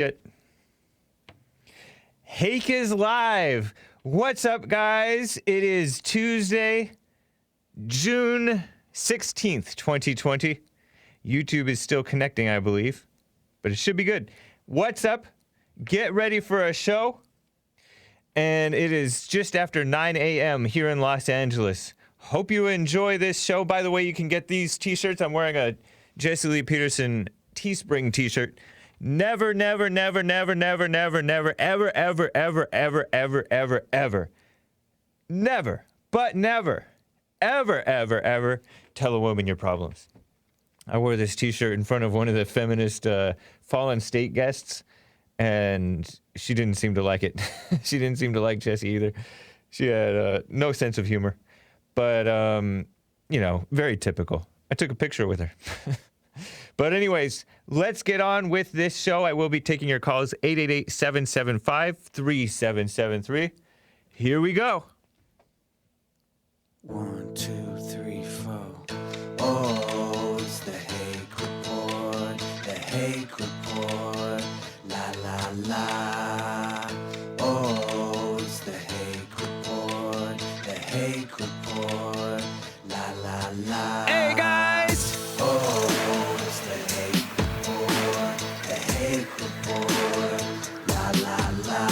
Shit. Hake is live. What's up, guys? It is Tuesday, June 16th, 2020. YouTube is still connecting, I believe, but it should be good. What's up? Get ready for a show. And it is just after 9 a.m. here in Los Angeles. Hope you enjoy this show. By the way, you can get these t-shirts. I'm wearing a Jesse Lee Peterson Teespring t-shirt. Never, never, never, never, never, never, never, ever, ever, ever, ever, ever, ever, ever, never, but never, ever, ever, ever tell a woman your problems. I wore this t-shirt in front of one of the feminist Fallen State guests, and she didn't seem to like it. She didn't seem to like Jesse either. She had no sense of humor, but, you know, very typical. I took a picture with her. But anyways, let's get on with this show. I will be taking your calls, 888-775-3773. Here we go. 1, 2, 3, 4. Oh, it's the Hake Report, the Hake Report, la la la. Oh, it's the Hake Report, the Hake Report, la la la. Hey guys! Oh, it's the Hake Report, the Hake Report, la la la.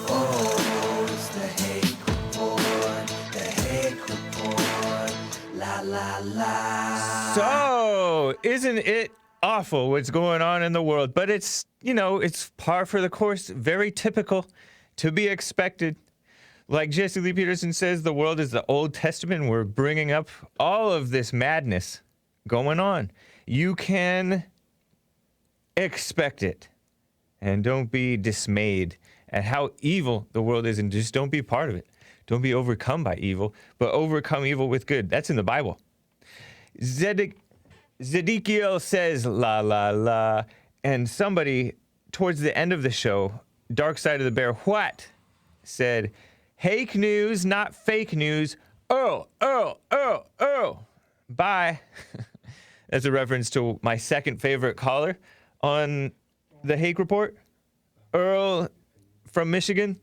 Oh, it's the Hake Report, the Hake Report, la la la. So, isn't it awful what's going on in the world? But it's, you know, it's par for the course, very typical, to be expected. Like Jesse Lee Peterson says, the world is the Old Testament. We're bringing up all of this madness going on. You can expect it. And don't be dismayed at how evil the world is, and just don't be part of it. Don't be overcome by evil, but overcome evil with good. That's in the Bible. Zedekiel says, la, la, la. And somebody, towards the end of the show, Dark Side of the Bear, what? Said, Hake news, not fake news. Oh. Bye. That's a reference to my second favorite caller on the Hake Report. Earl from Michigan.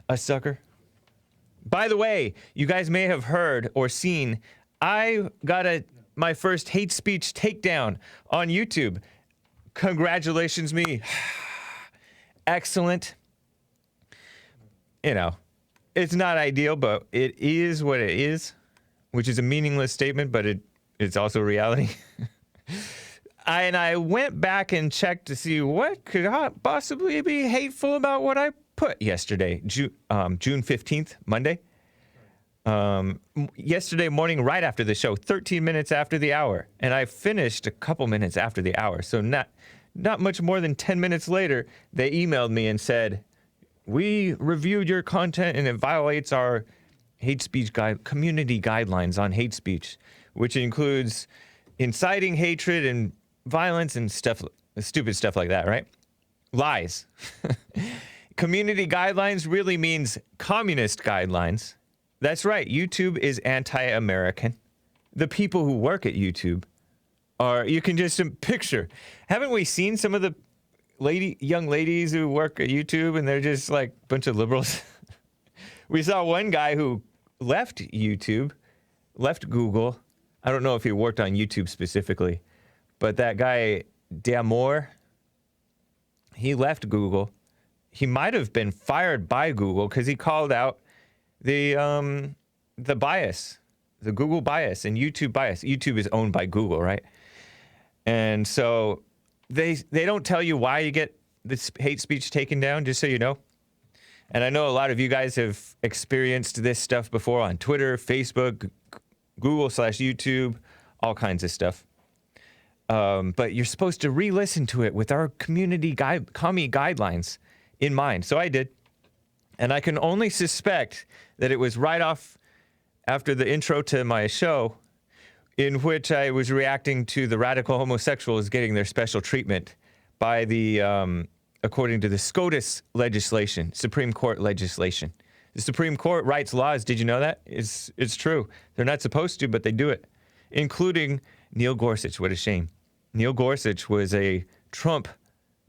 A sucker. By the way, you guys may have heard or seen, I got my first hate speech takedown on YouTube. Congratulations, me. Excellent. You know, it's not ideal, but it is what it is, which is a meaningless statement, but it's also reality. I went back and checked to see what could possibly be hateful about what I put yesterday, June 15th, Monday. Yesterday morning, right after the show, 13 minutes after the hour, and I finished a couple minutes after the hour. So not much more than 10 minutes later, they emailed me and said, we reviewed your content and it violates our hate speech community guidelines on hate speech, which includes inciting hatred and violence and stuff, stupid stuff like that, right? Lies. Community guidelines really means communist guidelines. That's right. YouTube is anti-American. The people who work at YouTube are, you can just picture. Haven't we seen some of the young ladies who work at YouTube and they're just like a bunch of liberals? We saw one guy who left YouTube, left Google. I don't know if he worked on YouTube specifically, but that guy, Damore, he left Google. He might have been fired by Google because he called out the bias, the Google bias and YouTube bias. YouTube is owned by Google, right? And so they don't tell you why you get this hate speech taken down, just so you know. And I know a lot of you guys have experienced this stuff before on Twitter, Facebook, Google/YouTube, all kinds of stuff. But you're supposed to re-listen to it with our community commie guidelines in mind. So I did. And I can only suspect that it was right off after the intro to my show, in which I was reacting to the radical homosexuals getting their special treatment by the, according to the SCOTUS legislation, Supreme Court legislation. The Supreme Court writes laws. Did you know that? It's true. They're not supposed to, but they do it, including Neil Gorsuch. What a shame. Neil Gorsuch was a Trump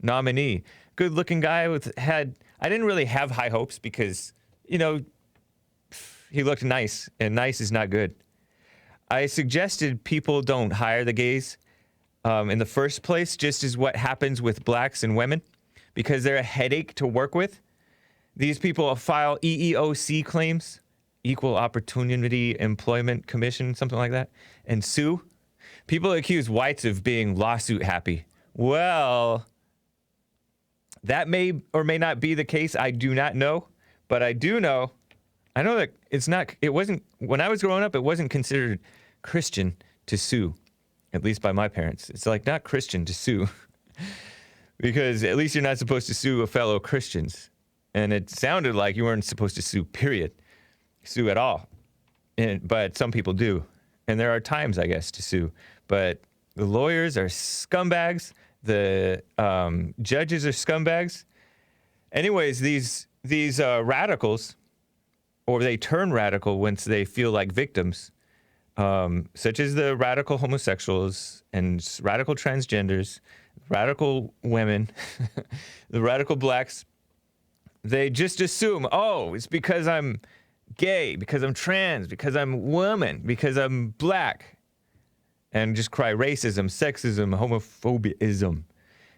nominee. Good looking guy I didn't really have high hopes because, he looked nice, and nice is not good. I suggested people don't hire the gays in the first place, just as what happens with blacks and women, because they're a headache to work with. These people file EEOC claims, Equal Opportunity Employment Commission, something like that, and sue. People accuse whites of being lawsuit happy. Well, that may or may not be the case. I do not know, but I know that it wasn't, when I was growing up, it wasn't considered Christian to sue, at least by my parents. It's like not Christian to sue because at least you're not supposed to sue a fellow Christians. And it sounded like you weren't supposed to sue, period. Sue at all. But some people do. And there are times, I guess, to sue. But the lawyers are scumbags. The judges are scumbags. Anyways, these radicals, or they turn radical once they feel like victims, such as the radical homosexuals and radical transgenders, radical women, the radical blacks, they just assume, oh, it's because I'm gay, because I'm trans, because I'm woman, because I'm black, and just cry racism, sexism, homophobiaism.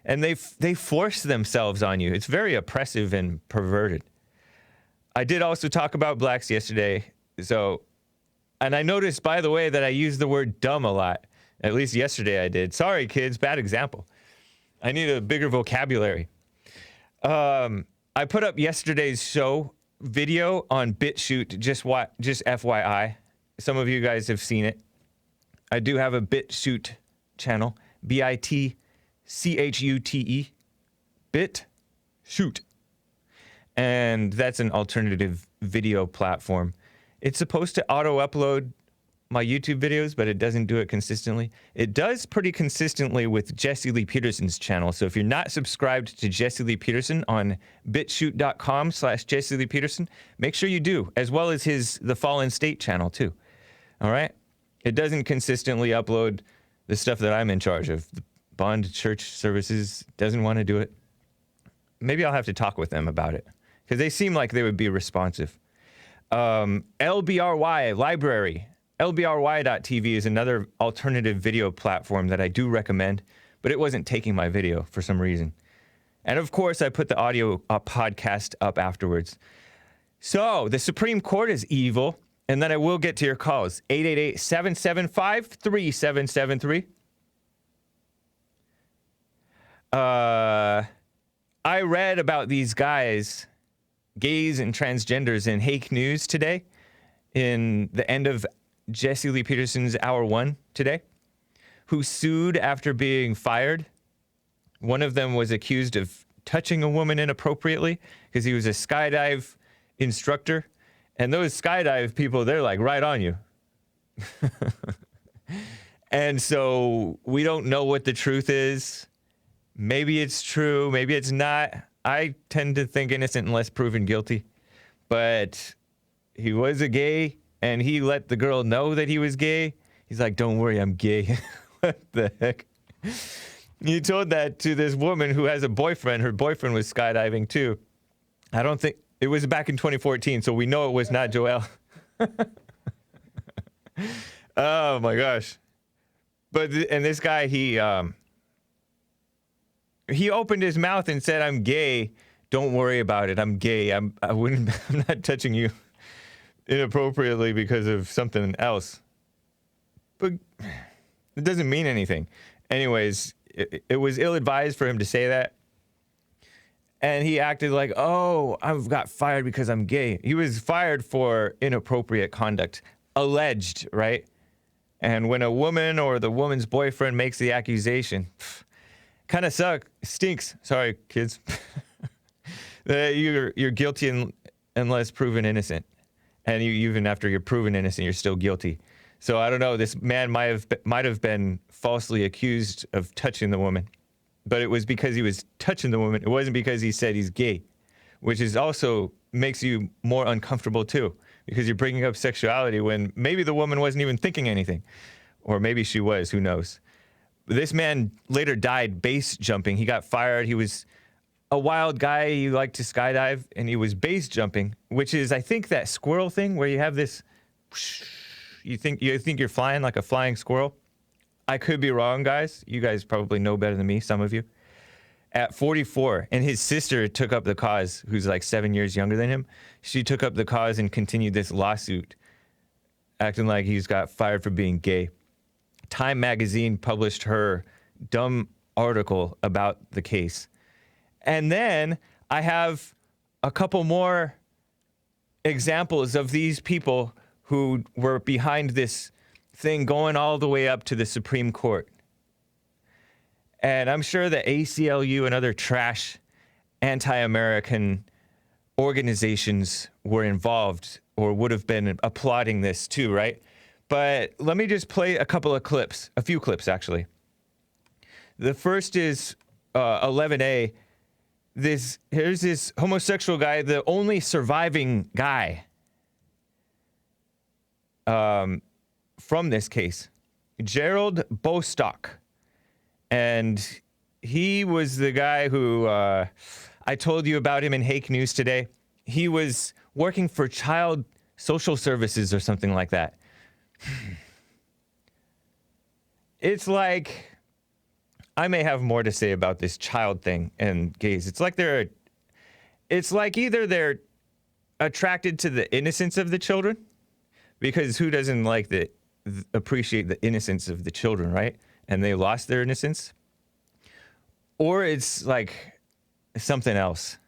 And they force themselves on you. It's very oppressive and perverted. I did also talk about blacks yesterday. And I noticed, by the way, that I used the word dumb a lot. At least yesterday I did. Sorry, kids, bad example. I need a bigger vocabulary. I put up yesterday's show video on BitChute, just FYI. Some of you guys have seen it. I do have a BitChute channel, BITCHUTE, BitChute. And that's an alternative video platform. It's supposed to auto-upload my YouTube videos, but it doesn't do it consistently. It does pretty consistently with Jesse Lee Peterson's channel. So if you're not subscribed to Jesse Lee Peterson on bitchute.com/Jesse Lee Peterson, make sure you do, as well as the Fallen State channel too. All right? It doesn't consistently upload the stuff that I'm in charge of. The Bond Church Services doesn't want to do it. Maybe I'll have to talk with them about it, because they seem like they would be responsive. LBRY Library. LBRY.TV is another alternative video platform that I do recommend, but it wasn't taking my video for some reason. And of course, I put the audio podcast up afterwards. So, the Supreme Court is evil, and then I will get to your calls. 888-775-3773. I read about these guys, gays and transgenders, in Hake News today, in the end of Jesse Lee Peterson's Hour 1 today, who sued after being fired. One of them was accused of touching a woman inappropriately because he was a skydive instructor. And those skydive people, they're like right on you. And so we don't know what the truth is. Maybe it's true, maybe it's not. I tend to think innocent unless proven guilty. But he was a gay, and he let the girl know that he was gay. He's like, don't worry, I'm gay. What the heck? He told that to this woman who has a boyfriend. Her boyfriend was skydiving too. I don't think, it was back in 2014, so we know it was not Joel. Oh my gosh. And this guy, he opened his mouth and said, I'm gay. Don't worry about it. I'm gay. I'm not touching you inappropriately because of something else. But it doesn't mean anything. Anyways, it was ill-advised for him to say that. And he acted like, oh, I've got fired because I'm gay. He was fired for inappropriate conduct. Alleged, right? And when a woman or the woman's boyfriend makes the accusation, kind of stinks. Sorry, kids. You're guilty unless proven innocent. And even after you're proven innocent, you're still guilty. So I don't know. This man might have been falsely accused of touching the woman, but it was because he was touching the woman. It wasn't because he said he's gay, which is also makes you more uncomfortable too, because you're bringing up sexuality when maybe the woman wasn't even thinking anything, or maybe she was. Who knows? This man later died base jumping. He got fired. He was a wild guy. He liked to skydive, and he was base jumping, which is, I think, that squirrel thing where you have this. You think you're flying like a flying squirrel. I could be wrong, guys. You guys probably know better than me, some of you. At 44, and his sister took up the cause, who's like 7 years younger than him. She took up the cause and continued this lawsuit, acting like he's got fired for being gay. Time magazine published her dumb article about the case. And then I have a couple more examples of these people who were behind this thing going all the way up to the Supreme Court. And I'm sure the ACLU and other trash anti-American organizations were involved or would have been applauding this too, right? But let me just play a couple of clips, a few clips actually. The first is 11A. Here's this homosexual guy, the only surviving guy from this case, Gerald Bostock. And he was the guy who I told you about him in Hake News today. He was working for Child Social Services or something like that. It's like, I may have more to say about this child thing and gays. It's like either they're attracted to the innocence of the children, because who doesn't appreciate the innocence of the children, right? And they lost their innocence, or it's like something else.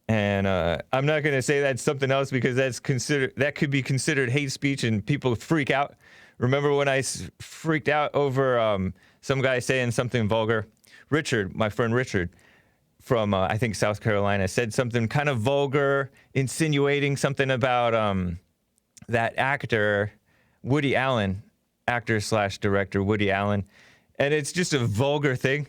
And I'm not going to say that's something else because that could be considered hate speech and people freak out. Remember when I freaked out over some guy saying something vulgar? Richard, my friend Richard from I think South Carolina, said something kind of vulgar, insinuating something about that actor Woody Allen, actor/director Woody Allen, and it's just a vulgar thing.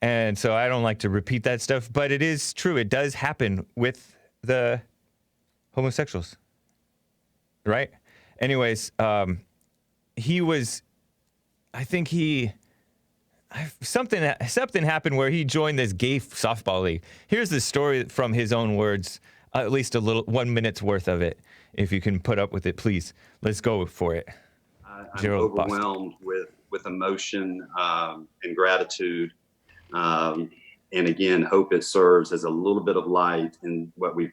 And so I don't like to repeat that stuff, but it is true. It does happen with the homosexuals, right? Anyways, he was, I think something happened where he joined this gay softball league. Here's the story from his own words, at least a little 1 minute's worth of it. If you can put up with it, please. Let's go for it. I'm overwhelmed with emotion and gratitude. And again, hope it serves as a little bit of light in what we've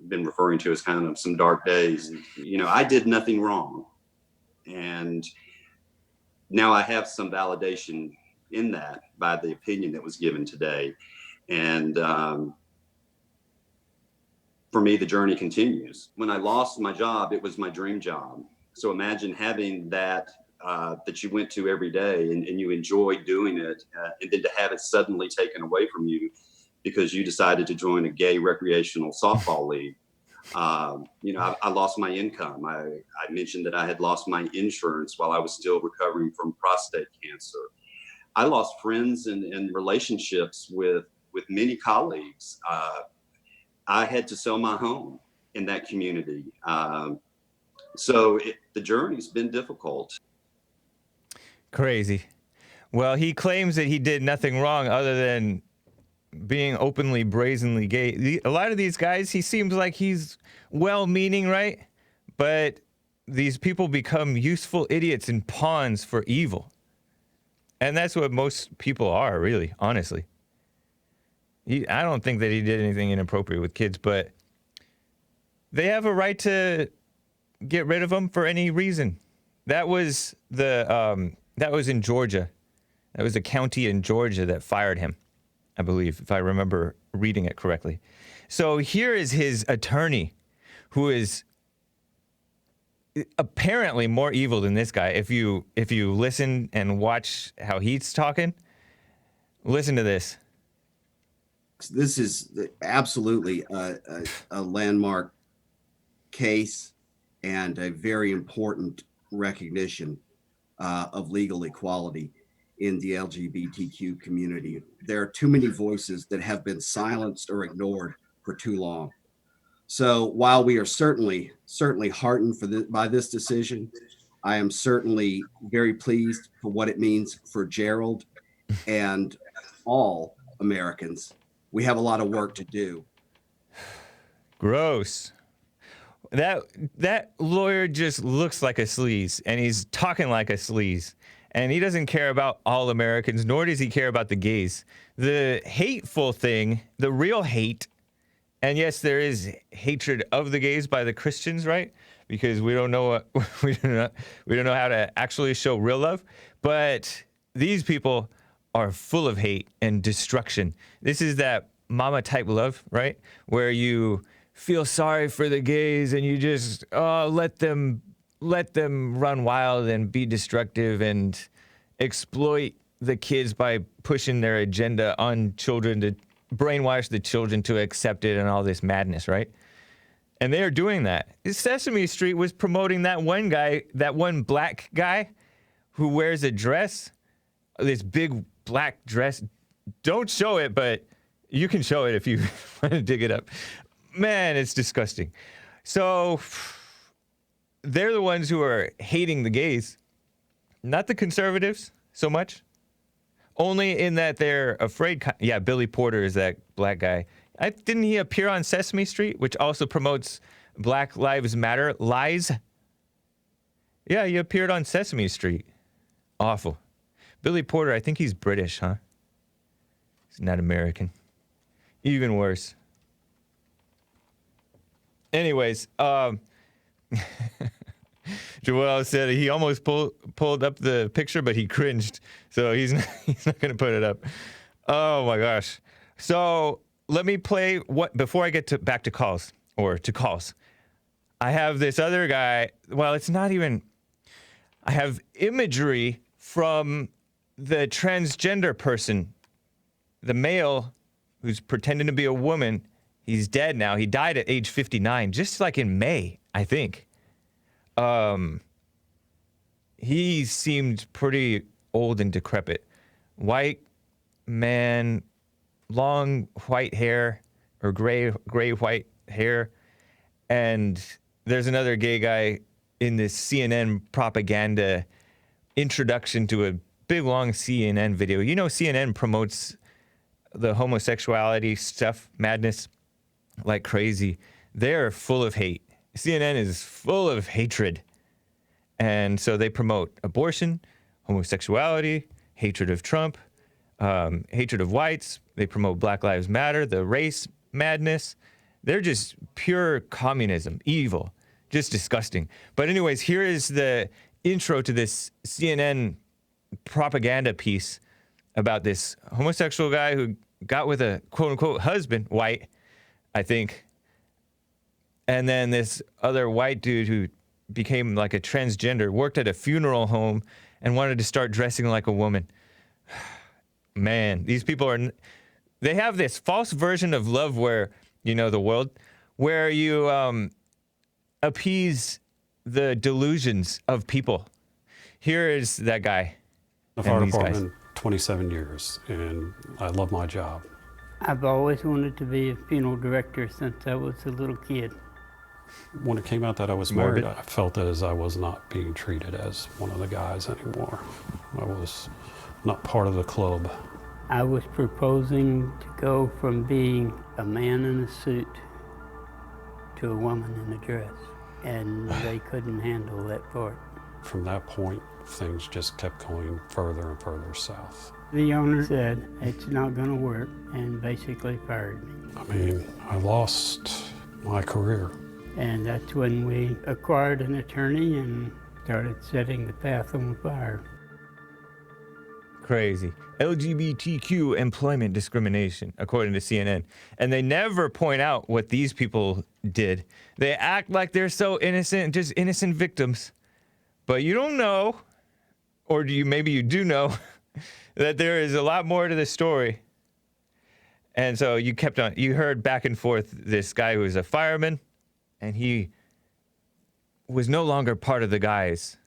been referring to as kind of some dark days. You know, I did nothing wrong. And now I have some validation in that by the opinion that was given today. And for me, the journey continues. When I lost my job, it was my dream job. So imagine having that you went to every day and you enjoyed doing it, and then to have it suddenly taken away from you because you decided to join a gay recreational softball league. You know, I lost my income. I mentioned that I had lost my insurance while I was still recovering from prostate cancer. I lost friends and relationships with many colleagues. I had to sell my home in that community. So the journey's been difficult. Crazy. Well, he claims that he did nothing wrong other than being openly, brazenly gay. A lot of these guys, he seems like he's well-meaning, right? But these people become useful idiots and pawns for evil. And that's what most people are, really, honestly. I don't think that he did anything inappropriate with kids, but they have a right to get rid of him for any reason. That was in Georgia. That was a county in Georgia that fired him, I believe, if I remember reading it correctly. So here is his attorney, who is apparently more evil than this guy. If you listen and watch how he's talking, listen to this. This is absolutely a landmark case and a very important recognition of legal equality in the LGBTQ community. There are too many voices that have been silenced or ignored for too long. So while we are certainly heartened by this decision, I am certainly very pleased for what it means for Gerald and all Americans. We have a lot of work to do. Gross. That lawyer just looks like a sleaze, and he's talking like a sleaze, and he doesn't care about all Americans, nor does he care about the gays. The hateful thing, the real hate, and yes, there is hatred of the gays by the Christians, right? Because we don't know what, we don't know how to actually show real love. But these people are full of hate and destruction. This is that mama type love, right? Where you feel sorry for the gays and you just let them run wild and be destructive and exploit the kids by pushing their agenda on children to brainwash the children to accept it and all this madness, right? And they are doing that. Sesame Street was promoting that one guy, that one black guy who wears a dress, this big black dress. Don't show it, but you can show it if you want to dig it up. Man, it's disgusting. So they're the ones who are hating the gays, not the conservatives so much. Only in that they're afraid. Yeah, Billy Porter is that black guy. Didn't he appear on Sesame Street, which also promotes Black Lives Matter lies? Yeah, he appeared on Sesame Street. Awful. Billy Porter, I think he's British, huh? He's not American. Even worse. Anyways, Joel said he almost pulled up the picture, but he cringed, so he's not going to put it up. Oh my gosh! So let me play what before I get back to calls. I have this other guy. Well, it's not even. I have imagery from the transgender person, the male who's pretending to be a woman. He's dead now. He died at age 59, just like in May, I think. He seemed pretty old and decrepit. White man, long white hair, or gray white hair. And there's another gay guy in this CNN propaganda introduction to a big, long CNN video. You know, CNN promotes the homosexuality stuff, madness, like crazy. They're full of hate. CNN is full of hatred. And so they promote abortion, homosexuality, hatred of Trump, hatred of whites. They promote Black Lives Matter, the race madness. They're just pure communism, evil, just disgusting. But anyways, here is the intro to this CNN propaganda piece about this homosexual guy who got with a quote-unquote husband, white, I think. And then this other white dude who became like a transgender, worked at a funeral home and wanted to start dressing like a woman. Man, these people they have this false version of love where, you know, the world, where you appease the delusions of people. Here is that guy. The fire department, 27 years, and I love my job. I've always wanted to be a funeral director since I was a little kid. When it came out that I was married, I felt as I was not being treated as one of the guys anymore. I was not part of the club. I was proposing to go from being a man in a suit to a woman in a dress, and they couldn't handle that part. From that point, things just kept going further and further south. The owner said, "It's not going to work," and basically fired me. I mean, I lost my career. And that's when we acquired an attorney and started setting the path on fire. Crazy. LGBTQ employment discrimination, according to CNN. And they never point out what these people did. They act like they're so innocent, just innocent victims. But you don't know, or maybe you do know, that there is a lot more to the story. And so you heard back and forth this guy who was a fireman, and he was no longer part of the guys.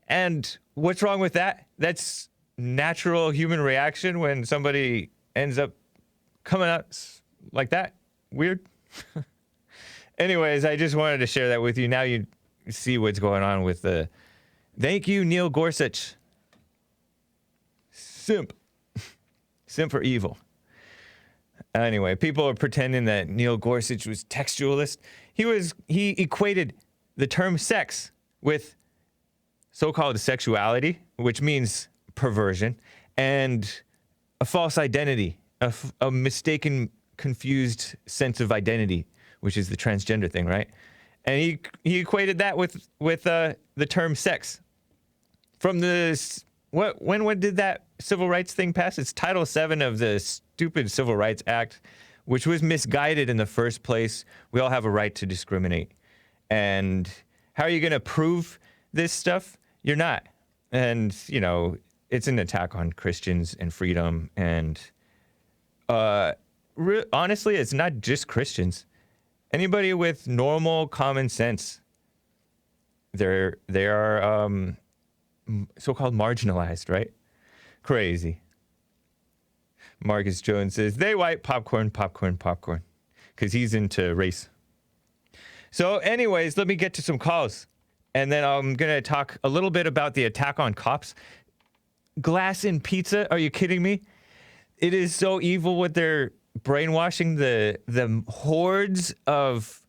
And what's wrong with that? That's natural human reaction when somebody ends up coming out like that. Weird. Anyways, I just wanted to share that with you. Now you see what's going on with the Thank you, Neil Gorsuch. Simp. Simp for evil. Anyway, people are pretending that Neil Gorsuch was textualist. He equated the term sex with so-called sexuality, which means perversion, and a false identity, a mistaken, confused sense of identity, which is the transgender thing, right? And he equated that with the term sex. From when did that civil rights thing pass? It's Title VII of the stupid Civil Rights Act, which was misguided in the first place. We all have a right to discriminate. And how are you going to prove this stuff? You're not. And, you know, it's an attack on Christians and freedom. And honestly, it's not just Christians. Anybody with normal common sense, they are so-called marginalized, right? Crazy. Marcus Jones says, they white popcorn, popcorn, popcorn, because he's into race. So anyways, let me get to some calls. And then I'm going to talk a little bit about the attack on cops. Glass in pizza? Are you kidding me? It is so evil what they're brainwashing the hordes of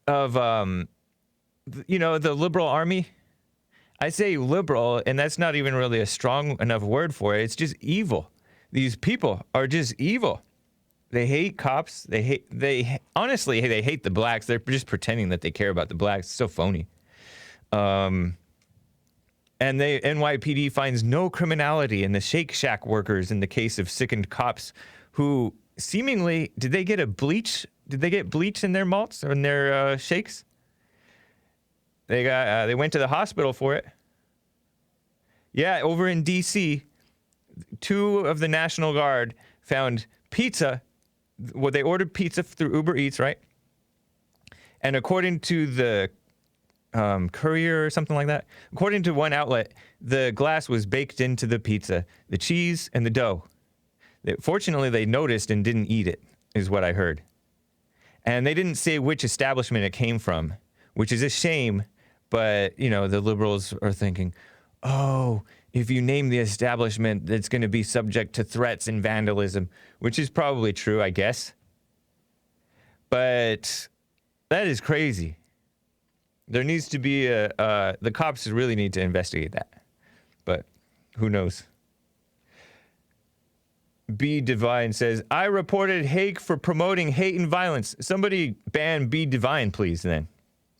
you know, the liberal army. I say liberal, and that's not even really a strong enough word for it. It's just evil. These people are just evil. They hate cops. Honestly, they hate the blacks. They're just pretending that they care about the blacks. It's so phony. And NYPD finds no criminality in the Shake Shack workers in the case of sickened cops who seemingly, did they get bleach in their malts or in their shakes? They went to the hospital for it. Yeah, over in DC, 2 of the National Guard found pizza. Well, they ordered pizza through Uber Eats, right? And according to the Courier or something like that, according to one outlet, the glass was baked into the pizza, the cheese and the dough. Fortunately, they noticed and didn't eat it, is what I heard. And they didn't say which establishment it came from, which is a shame. But, you know, the liberals are thinking, oh, if you name the establishment, that's going to be subject to threats and vandalism, which is probably true, I guess. But that is crazy. There needs to be the cops really need to investigate that. But who knows? B Divine says, I reported Hake for promoting hate and violence. Somebody ban B Divine, please, then.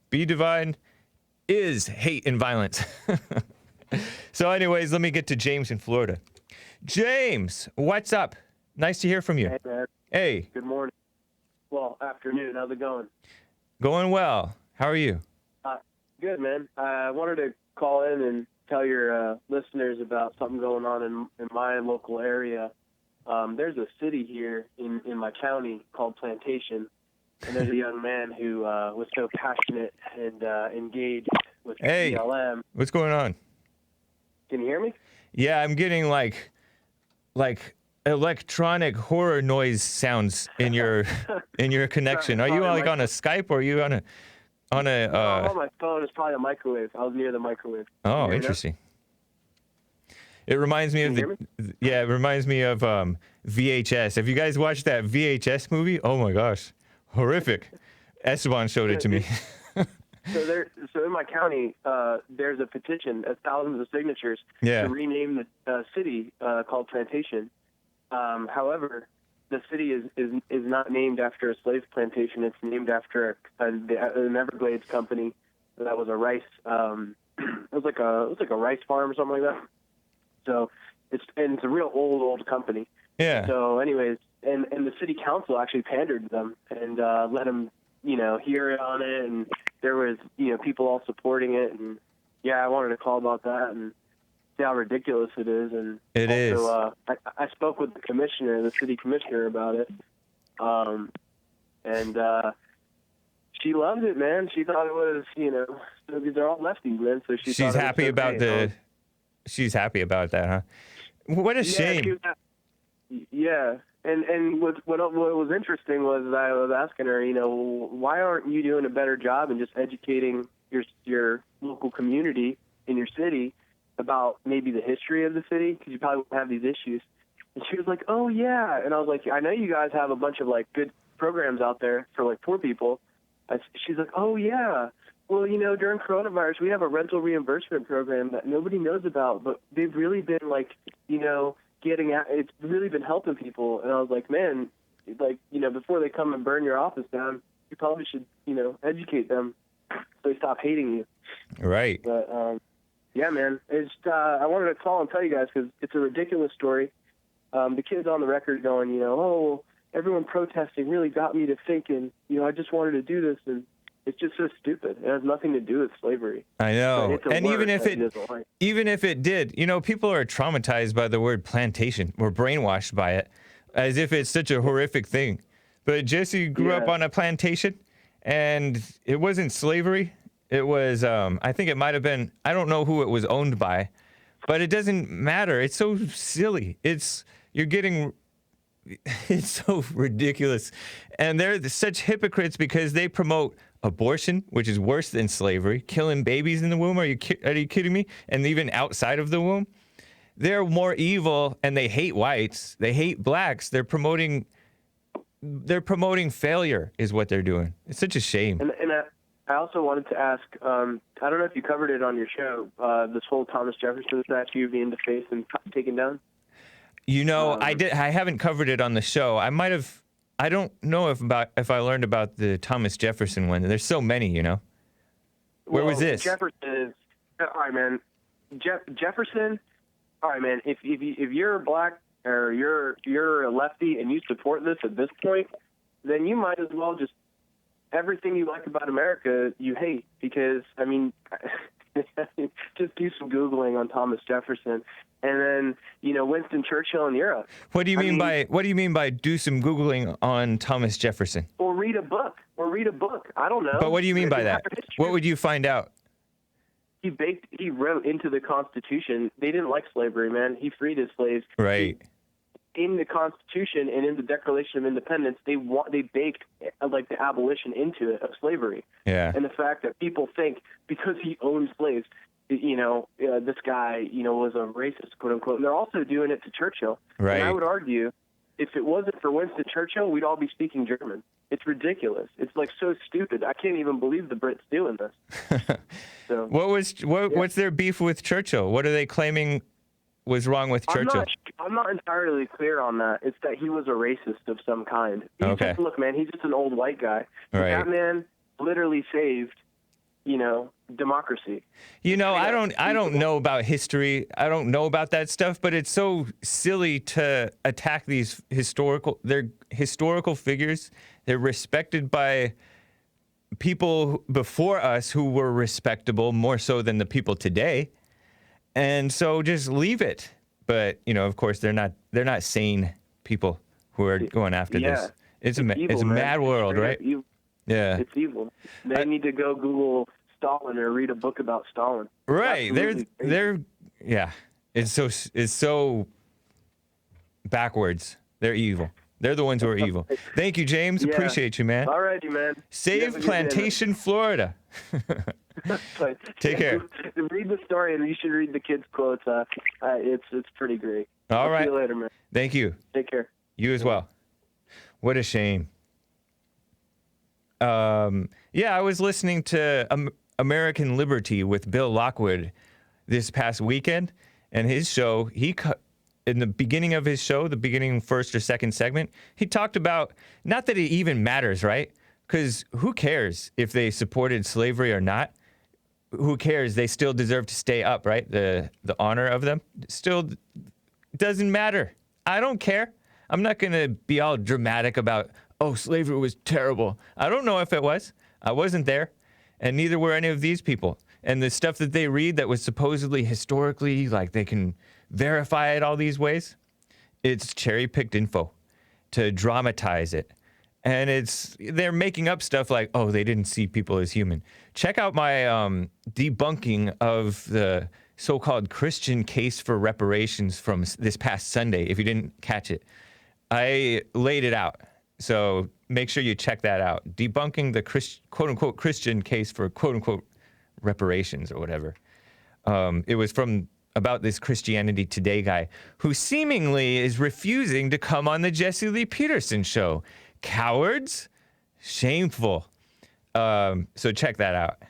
B Divine is hate and violence. So anyways, let me get to James in Florida. James, what's up? Nice to hear from you. Hey, man. Hey. Good morning. Well, afternoon. How's it going? Going well. How are you? Good, man. I wanted to call in and tell your listeners about something going on in my local area. There's a city here in my county called Plantation, and there's a young man who was so passionate and engaged with BLM. What's going on? Can you hear me? Yeah, I'm getting like electronic horror noise sounds in your connection. Are you like on a Skype or are you on a no, on my phone. It's probably a microwave. I was near the microwave. Oh, interesting. It reminds me of it reminds me of VHS. Have you guys watched that VHS movie? Oh my gosh, horrific. Esteban showed it to me. So in my county, there's a petition, thousands of signatures to rename the city called Plantation. However, the city is not named after a slave plantation. It's named after an Everglades company that was a rice. It was like a rice farm or something like that. So it's a real old company. Yeah. So anyways, and the city council actually pandered to them and let them hear it on it, and there was people all supporting it, and I wanted to call about that and see how ridiculous it is. And it also, is. I spoke with the city commissioner about it, and she loved it, man. She thought it was, they're all lefties, man. So she's happy about she's happy about that, huh? What a shame. Yeah. And what was interesting was I was asking her, why aren't you doing a better job in just educating your local community in your city about maybe the history of the city, because you probably wouldn't have these issues. And she was like, oh, yeah. And I was like, I know you guys have a bunch of, like, good programs out there for, like, poor people. She's like, oh, yeah. Well, you know, during coronavirus, we have a rental reimbursement program that nobody knows about, but they've really been, like, you know, it's really been helping people. And I was like, man, like, you know, before they come and burn your office down, you probably should, you know, educate them so they stop hating you. Right. But, yeah, man, it's I wanted to call and tell you guys because it's a ridiculous story. The kid's on the record going, you know, oh, well, everyone protesting really got me to thinking, you know, I just wanted to do this, and it's just so stupid. It has nothing to do with slavery. I know. And even if it did, you know, people are traumatized by the word plantation. We're brainwashed by it as if it's such a horrific thing. But Jesse grew up on a plantation, and it wasn't slavery. It was, I think it might have been, I don't know who it was owned by, but it doesn't matter. It's so silly. It's so ridiculous. And they're such hypocrites because they promote abortion, which is worse than slavery, killing babies in the womb. Are you kidding me? And even outside of the womb. They're more evil, and they hate whites. They hate blacks. They're promoting failure is what they're doing. It's such a shame. And I also wanted to ask, I don't know if you covered it on your show, this whole Thomas Jefferson statue being defaced and taken down. You know, I haven't covered it on the show. I might have. I don't know if I learned about the Thomas Jefferson one. There's so many, you know. Where was this? Jefferson is all right, man. Jefferson. All right, man. If you're black or you're a lefty and you support this at this point, then you might as well just everything you like about America you hate, because I mean, just do some Googling on Thomas Jefferson. And then, you know, Winston Churchill in Europe. What do you mean by do some Googling on Thomas Jefferson? Or read a book. I don't know. But what do you mean by that? What would you find out? He wrote into the Constitution. They didn't like slavery, man. He freed his slaves. Right. In the Constitution and in the Declaration of Independence, they baked like the abolition into it of slavery. Yeah. And the fact that people think because he owned slaves, you know, this guy, you know, was a racist, quote unquote. And they're also doing it to Churchill. Right. And I would argue, if it wasn't for Winston Churchill, we'd all be speaking German. It's ridiculous. It's like so stupid. I can't even believe the Brits doing this. So, what's their beef with Churchill? What are they claiming was wrong with Churchill? I'm not entirely clear on that. It's that he was a racist of some kind. Look, man, he's just an old white guy. Right. That man literally saved, you know, democracy. You know, I don't know about history. I don't know about that stuff, but it's so silly to attack these historical figures. They're respected by people before us who were respectable more so than the people today. And so just leave it. But, you know, of course they're not sane people who are going after this. It's a mad world, right? Yeah. It's evil. They need to go Google Stalin or read a book about Stalin. Right. It's so backwards. They're evil. They're the ones who are evil. Thank you, James. Yeah. Appreciate you, man. All righty, man. Save Plantation, Florida. Take care. Read the story, and you should read the kids' quotes. It's pretty great. All right. See you later, man. Thank you. Take care. You as well. What a shame. I was listening to American Liberty with Bill Lockwood this past weekend, and his show, in the beginning of his show, the beginning first or second segment, he talked about, not that it even matters, right? Because who cares if they supported slavery or not? Who cares? They still deserve to stay up, right? The honor of them still doesn't matter. I don't care. I'm not going to be all dramatic about, oh, slavery was terrible. I don't know if it was. I wasn't there, and neither were any of these people. And the stuff that they read that was supposedly historically, like they can verify it all these ways, it's cherry-picked info to dramatize it. And they're making up stuff like, oh, they didn't see people as human. Check out my debunking of the so-called Christian case for reparations from this past Sunday. If you didn't catch it, I laid it out. So make sure you check that out. Debunking the quote-unquote Christian case for quote-unquote reparations or whatever. It was from about this Christianity Today guy who seemingly is refusing to come on the Jesse Lee Peterson show. Cowards? Shameful. So check that out.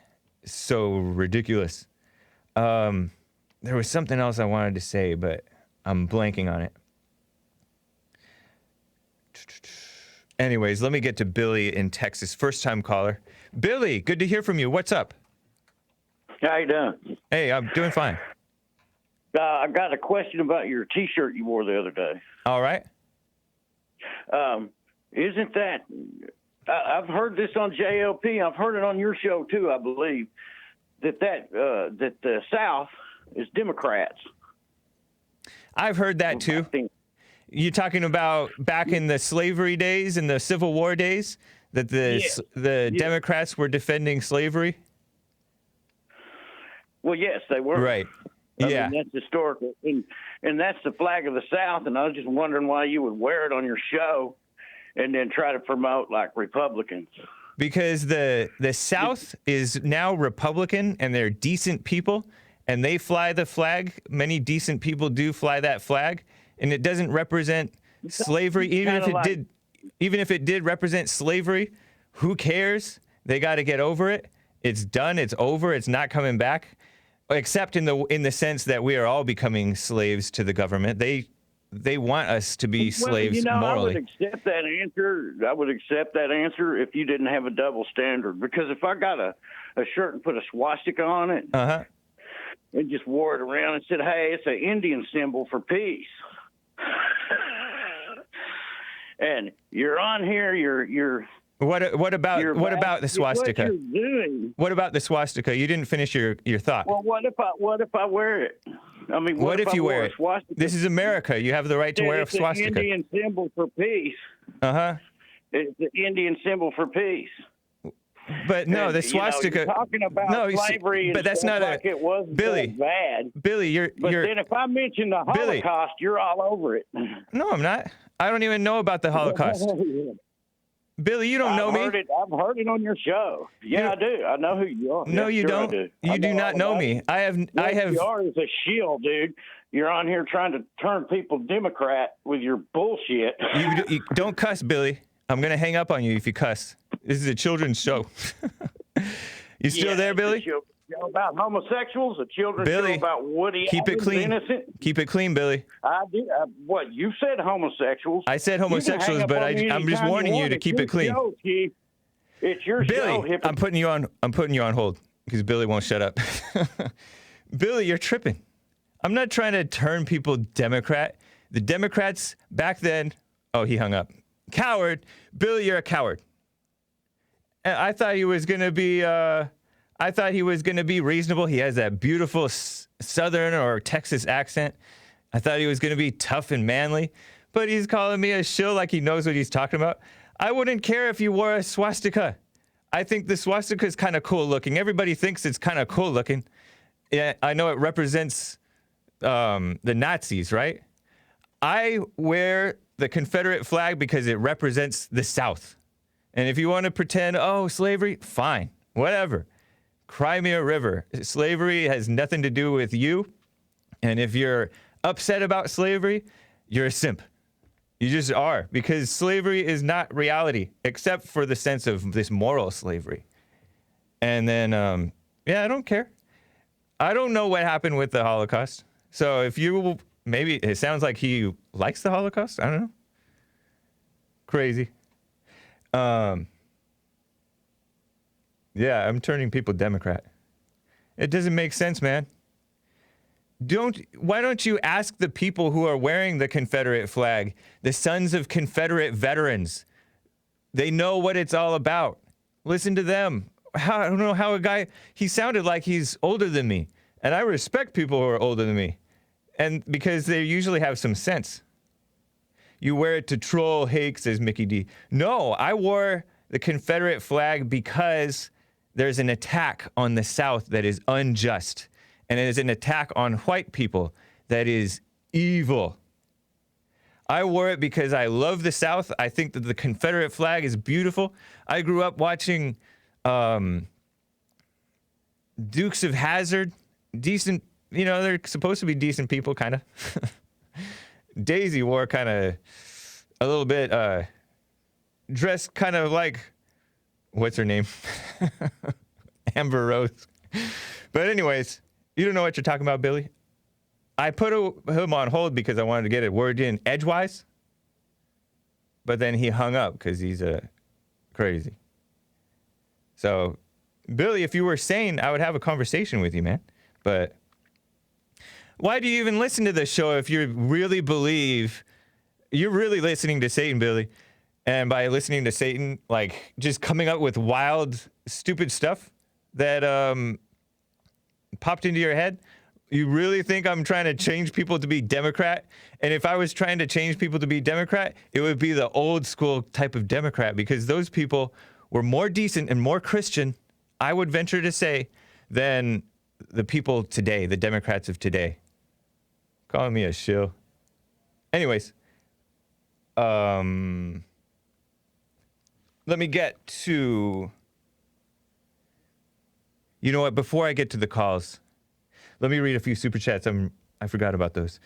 So ridiculous. There was something else I wanted to say, but I'm blanking on it. Anyways, let me get to Billy in Texas, first-time caller. Billy, good to hear from you. What's up? How you doing? Hey, I'm doing fine. I got a question about your T-shirt you wore the other day. All right. Isn't that? I've heard this on JLP. I've heard it on your show too. I believe that the South is Democrats. I've heard that too. You talking about back in the slavery days and the Civil War days that the Democrats were defending slavery? Well, yes, they were. Right. I mean, that's historical, and that's the flag of the South. And I was just wondering why you would wear it on your show, and then try to promote like Republicans. Because the South is now Republican, and they're decent people, and they fly the flag. Many decent people do fly that flag, and it doesn't represent slavery. Even if it did represent slavery, who cares? They got to get over it. It's done. It's over. It's not coming back. Except in the sense that we are all becoming slaves to the government. They want us to be slaves morally. I would accept that answer. I would accept that answer if you didn't have a double standard. Because if I got a shirt and put a swastika on it, and just wore it around and said, "Hey, it's an Indian symbol for peace," and you're on here, you're. What about the swastika? What you're doing. What about the swastika? You didn't finish your thought. Well, what if I wear it? I mean, what if you wear it? Swastika? This is America. You have the right to wear a swastika. It's an Indian symbol for peace. It's the Indian symbol for peace. But no, the swastika. You're talking about slavery, but that's not like it wasn't Billy. Bad. Billy, But then if I mention the Holocaust, you're all over it. No, I'm not. I don't even know about the Holocaust. Billy, you don't know me. I've heard it on your show. Yeah, I do. I know who you are. No, you don't. You do not know me. I have. You are as a shill, dude. You're on here trying to turn people Democrat with your bullshit. You don't cuss, Billy. I'm gonna hang up on you if you cuss. This is a children's show. You still there, Billy? Show about homosexuals, a children's show about Woody keep Allen's it clean. Innocent. Keep it clean, Billy. I did. What you said, homosexuals. I said homosexuals, but I'm just warning you to keep it clean. It's your show, Billy. I'm putting you on hold because Billy won't shut up. Billy, you're tripping. I'm not trying to turn people Democrat. The Democrats back then. Oh, he hung up. Coward, Billy, you're a coward. I thought he was gonna be. I thought he was gonna be reasonable. He has that beautiful Southern or Texas accent. I thought he was gonna be tough and manly, but he's calling me a shill like he knows what he's talking about. I wouldn't care if you wore a swastika. I think the swastika is kind of cool looking. Everybody thinks it's kind of cool looking. Yeah, I know it represents the Nazis, right? I wear the Confederate flag because it represents the South. And if you want to pretend, oh, slavery, fine, whatever. Cry me a river. Slavery has nothing to do with you. And if you're upset about slavery, you're a simp. You just are, because slavery is not reality, except for the sense of this moral slavery. And then, I don't care. I don't know what happened with the Holocaust. So if you, maybe it sounds like he likes the Holocaust. I don't know. Crazy. Yeah, I'm turning people Democrat. It doesn't make sense, man. Why don't you ask the people who are wearing the Confederate flag, the sons of Confederate veterans? They know what it's all about. Listen to them. I don't know how a guy, he sounded like he's older than me. And I respect people who are older than me. And because they usually have some sense. You wear it to troll Hake, says Mickey D. No, I wore the Confederate flag because there's an attack on the South that is unjust. And it is an attack on white people that is evil. I wore it because I love the South. I think that the Confederate flag is beautiful. I grew up watching Dukes of Hazzard, decent you know, they're supposed to be decent people, kind of. Daisy wore kind of a little bit, dressed kind of like, what's her name? Amber Rose. But anyways, you don't know what you're talking about, Billy. I put him on hold because I wanted to get a word in edgewise. But then he hung up because he's crazy. So, Billy, if you were sane, I would have a conversation with you, man. But why do you even listen to this show if you really believe you're really listening to Satan, Billy? And by listening to Satan, like just coming up with wild, stupid stuff that popped into your head? You really think I'm trying to change people to be Democrat? And if I was trying to change people to be Democrat, it would be the old school type of Democrat, because those people were more decent and more Christian, I would venture to say, than the people today, the Democrats of today. Calling me a shill. Anyways, let me get to, you know what, before I get to the calls, let me read a few super chats. I forgot about those.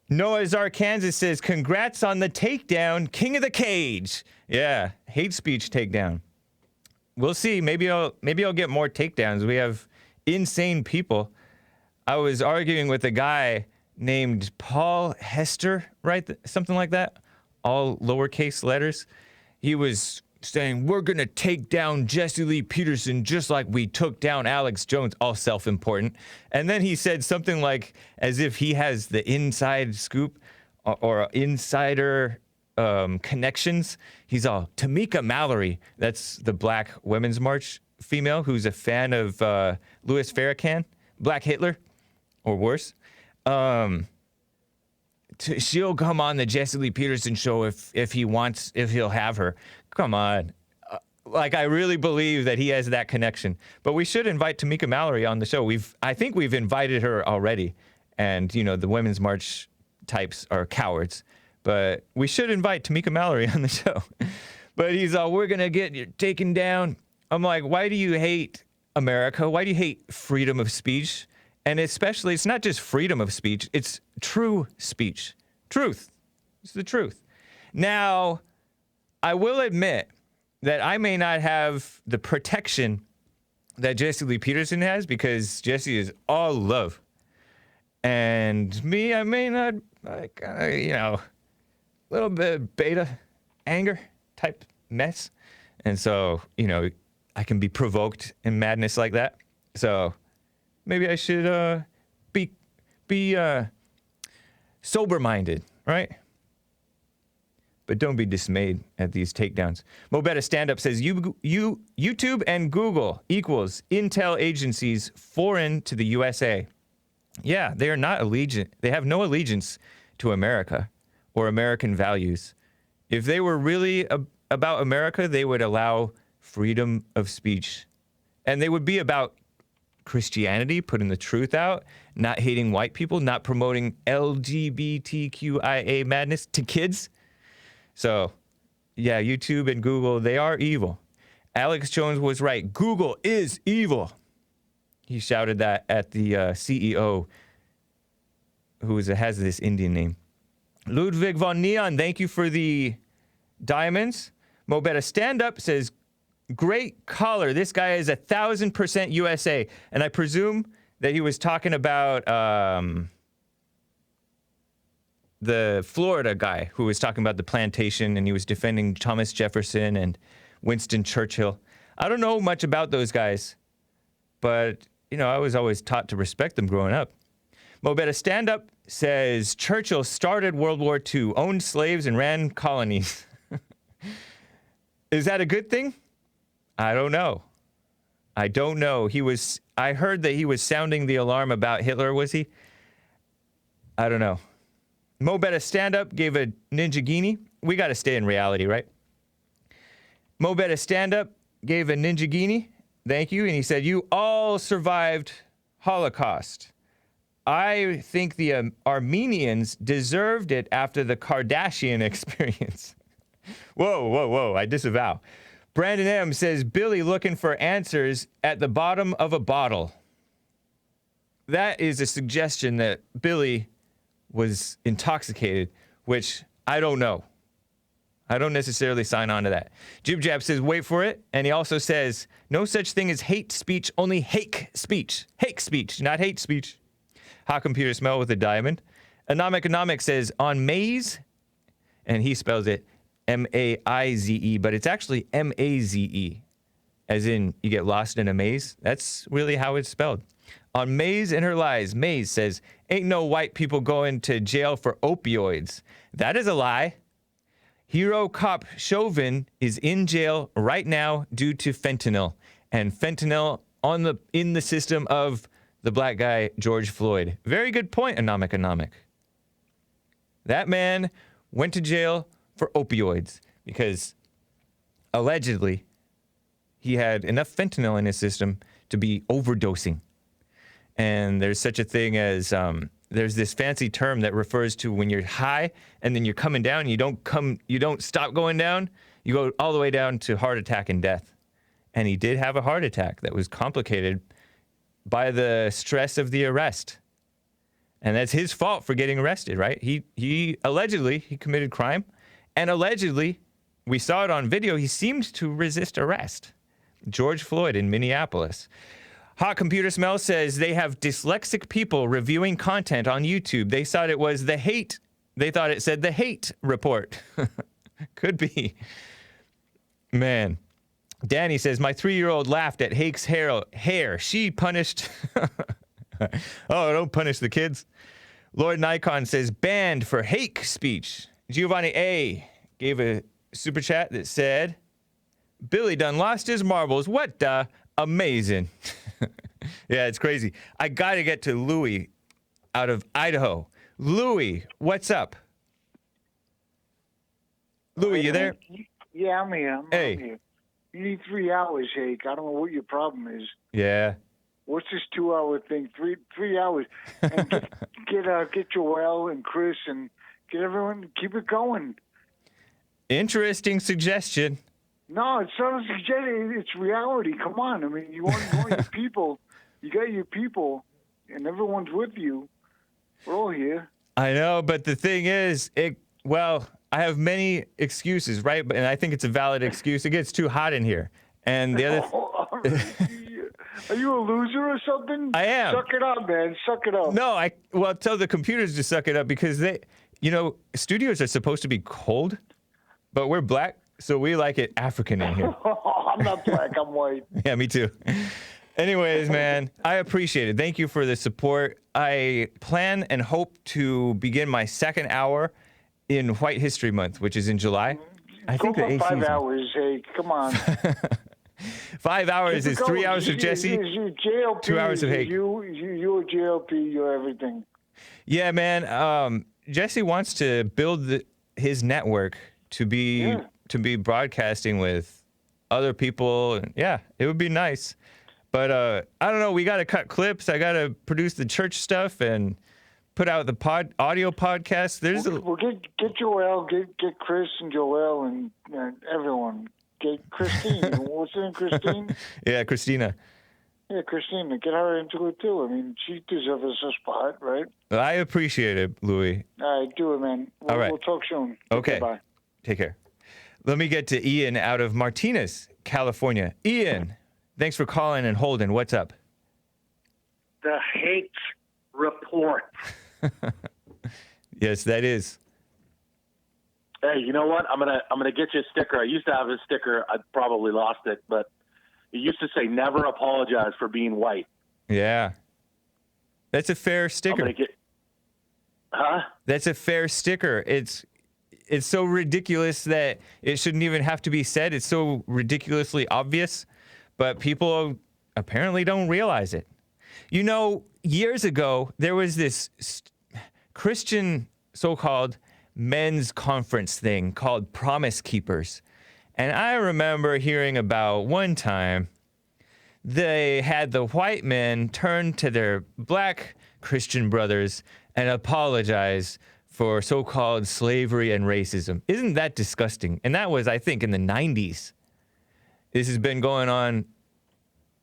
Noah's Ark, Kansas says, congrats on the takedown, King of the Cage. Yeah, hate speech takedown. We'll see. Maybe I'll get more takedowns. We have insane people. I was arguing with a guy named Paul Hester, right? Something like that. All lowercase letters. He was saying, we're going to take down Jesse Lee Peterson just like we took down Alex Jones, all self-important. And then he said something like, as if he has the inside scoop or insider connections. He's all, Tamika Mallory, that's the Black Women's March female who's a fan of Louis Farrakhan, Black Hitler, or worse. She'll come on the Jesse Lee Peterson show if he'll have her. Come on. Like, I really believe that he has that connection. But we should invite Tamika Mallory on the show. I think we've invited her already. And, you know, the Women's March types are cowards. But we should invite Tamika Mallory on the show. But he's all, we're going to get you taken down. I'm like, why do you hate America? Why do you hate freedom of speech? And especially, it's not just freedom of speech, it's true speech. Truth. It's the truth. Now, I will admit that I may not have the protection that Jesse Lee Peterson has, because Jesse is all love. And me, I may not, like, you know, a little bit of beta anger type mess. And so, you know, I can be provoked in madness like that. So maybe I should be sober-minded, right? But don't be dismayed at these takedowns. Mobetta Stand-Up says, YouTube and Google equals intel agencies foreign to the USA. Yeah, they are not allegiant. They have no allegiance to America or American values. If they were really about America, they would allow freedom of speech. And they would be about Christianity, putting the truth out, not hating white people, not promoting LGBTQIA madness to kids. So, yeah, YouTube and Google, they are evil. Alex Jones was right. Google is evil. He shouted that at the CEO, who has this Indian name. Ludwig von Neon, thank you for the diamonds. Mobetta Stand Up says, great caller. This guy is 1,000% USA. And I presume that he was talking about the Florida guy who was talking about the plantation, and he was defending Thomas Jefferson and Winston Churchill. I don't know much about those guys, but, you know, I was always taught to respect them growing up. Mobetta Stand Up says Churchill started World War II, owned slaves, and ran colonies. Is that a good thing? I don't know. I don't know. I heard that he was sounding the alarm about Hitler, was he? I don't know. Mobetta Stand Up gave a Ninjagini. We got to stay in reality, right? Mobetta Stand Up gave a Ninjagini. Thank you. And he said, you all survived Holocaust. I think the Armenians deserved it after the Kardashian experience. Whoa, whoa, whoa. I disavow. Brandon M says, Billy looking for answers at the bottom of a bottle. That is a suggestion that Billy was intoxicated, which I don't know. I don't necessarily sign on to that. Jib Jab says, wait for it. And he also says, no such thing as hate speech, only hake speech. Hake speech, not hate speech. Hot Computer Smell with a diamond. Anomic says, on maize, and he spells it M-A-I-Z-E, but it's actually M-A-Z-E, as in you get lost in a maze. That's really how it's spelled. On Maze and Her Lies, Maze says, ain't no white people going to jail for opioids. That is a lie. Hero cop Chauvin is in jail right now due to fentanyl. And fentanyl in the system of the black guy, George Floyd. Very good point, Anomic. That man went to jail for opioids because allegedly he had enough fentanyl in his system to be overdosing. And there's such a thing as, there's this fancy term that refers to when you're high and then you're coming down, you don't stop going down, you go all the way down to heart attack and death. And he did have a heart attack that was complicated by the stress of the arrest. And that's his fault for getting arrested, right? He allegedly, he committed crime. And allegedly, we saw it on video, he seemed to resist arrest. George Floyd in Minneapolis. Hot Computer Smell says they have dyslexic people reviewing content on YouTube. They thought it was the hate. They thought it said the Hake Report. Could be. Man. Danny says, my 3-year-old laughed at Hake's hair. She punished. Oh, don't punish the kids. Lord Nikon says, banned for hake speech. Giovanni A. gave a super chat that said, Billy done lost his marbles. What the? Amazing. Yeah, it's crazy. I got to get to Louie out of Idaho. Louie, what's up? Louie, you there? Yeah, I'm here. Hey. I'm here. You need 3 hours, Hake. I don't know what your problem is. Yeah. What's this 2-hour thing? 3 hours. And get Joel and Chris and get everyone. Keep it going. Interesting suggestion. No, it's not a suggestion. It's reality. Come on. I mean, you want your people. You got your people, and everyone's with you. We're all here. I know, but the thing is, I have many excuses, right? And I think it's a valid excuse. It gets too hot in here. And the other... Are you a loser or something? I am. Suck it up, man. Suck it up. No, tell the computers to suck it up because studios are supposed to be cold, but we're black, so we like it African in here. I'm not black, I'm white. Yeah, me too. Anyways, man, I appreciate it. Thank you for the support. I plan and hope to begin my second hour in White History Month, which is in July. I think for the 5 hours, hey, come on. 5 hours is 3 hours of Jesse, JLP, 2 hours of Hake. You're JLP, you're everything. Yeah, man. Jesse wants to build his network to be broadcasting with other people. Yeah, it would be nice. But I don't know. We got to cut clips. I got to produce the church stuff and put out the audio podcast. Well, get Joel, get Chris and Joel and everyone. Get Christine. What's her name, Christine? Yeah, Christina. Yeah, Christina. Get her into it too. I mean, she deserves a spot, right? I appreciate it, Louie. All right, do it, man. All right. We'll talk soon. Okay. Bye. Take care. Let me get to Ian out of Martinez, California. Ian, thanks for calling and holding. What's up? The Hake Report. Yes, that is. Hey, you know what? I'm gonna get you a sticker. I used to have a sticker. I probably lost it, but it used to say "Never apologize for being white." Yeah, that's a fair sticker. That's a fair sticker. It's so ridiculous that it shouldn't even have to be said. It's so ridiculously obvious, but people apparently don't realize it. You know, years ago, there was this Christian so-called men's conference thing called Promise Keepers. And I remember hearing about one time they had the white men turn to their black Christian brothers and apologize for so-called slavery and racism. Isn't that disgusting? And that was, I think, in the 90s. This has been going on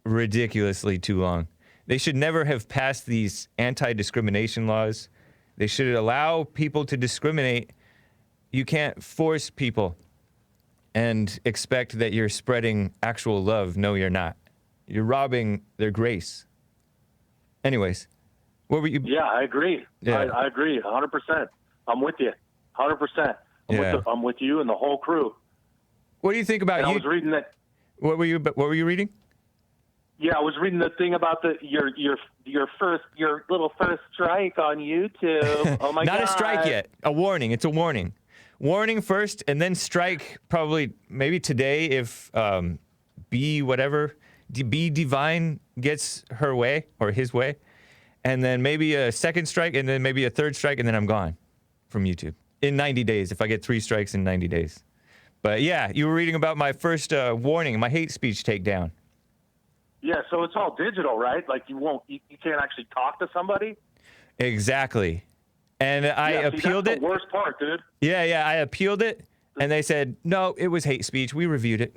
ridiculously too long. They should never have passed these anti-discrimination laws. They should allow people to discriminate. You can't force people and expect that you're spreading actual love. No, you're not. You're robbing their grace. Anyways, what were you? Yeah, I agree. Yeah. I agree 100%. I'm with you 100%. I'm with you and the whole crew. What do you think about and you? I was reading that. What were you reading? Yeah, I was reading the thing about your little first strike on YouTube. Oh my god! Not a strike yet. A warning. It's a warning. Warning first, and then strike. Probably maybe today if B Divine gets her way or his way, and then maybe a second strike, and then maybe a third strike, and then I'm gone from YouTube in 90 days. If I get 3 strikes in 90 days. But yeah, you were reading about my first warning, my hate speech takedown. Yeah, so it's all digital, right? Like you can't actually talk to somebody. Exactly. And I appealed that's it. The worst part, dude. Yeah, I appealed it, and they said no, it was hate speech. We reviewed it.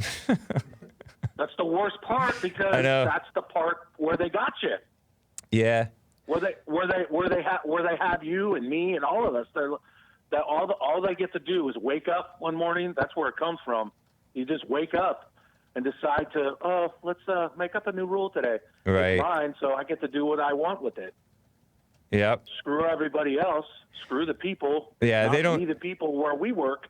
That's the worst part because I know. that's the part where they got you. Yeah. Where they have you and me and all of us. All they get to do is wake up one morning. That's where it comes from. You just wake up and decide to, let's make up a new rule today. Right. It's mine, so I get to do what I want with it. Yep. Screw everybody else. Screw the people. Yeah, they don't. Be the people where we work.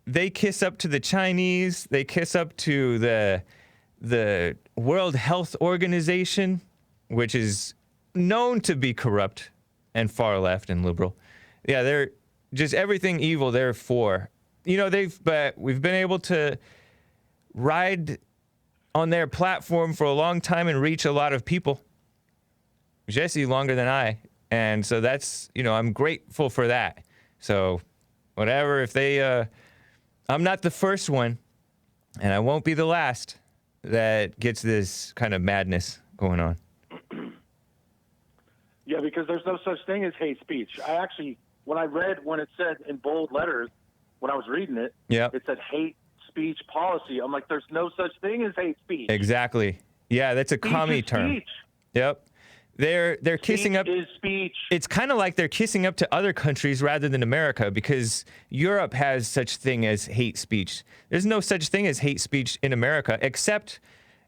They kiss up to the Chinese. They kiss up to the World Health Organization, which is known to be corrupt and far left and liberal. Yeah, they're just everything evil they're for. You know, we've been able to ride on their platform for a long time and reach a lot of people. Jesse longer than I. And so that's, I'm grateful for that. So whatever, if they, I'm not the first one and I won't be the last that gets this kind of madness going on. Yeah, because there's no such thing as hate speech. I actually, when it said in bold letters, when I was reading it, it said hate speech policy. I'm like, there's no such thing as hate speech. Exactly. Yeah, that's a commie term. Speech. Yep. They're kissing up. Is speech. It's kind of like they're kissing up to other countries rather than America because Europe has such thing as hate speech. There's no such thing as hate speech in America except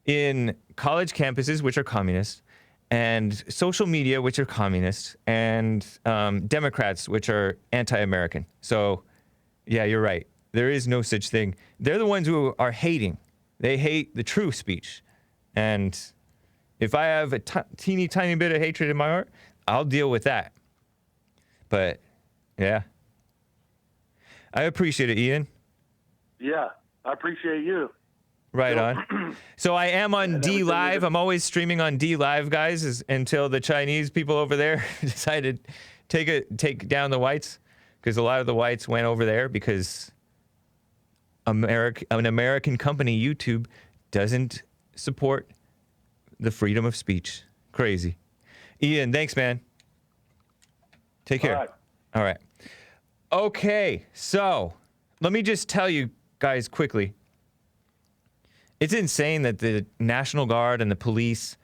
in college campuses, which are communist, and social media, which are communist, and Democrats, which are anti-American. So, yeah, you're right. There is no such thing. They're the ones who are hating. They hate the true speech. And if I have a teeny tiny bit of hatred in my heart, I'll deal with that. But, yeah. I appreciate it, Ian. Yeah, I appreciate you. Right on. So I am on D Live. I'm always streaming on D Live, guys, until the Chinese people over there decided to take down the whites, because a lot of the whites went over there because an American company, YouTube, doesn't support the freedom of speech. Crazy. Ian, thanks, man. Take care. All right. Okay, so let me just tell you guys quickly. It's insane that the National Guard and the police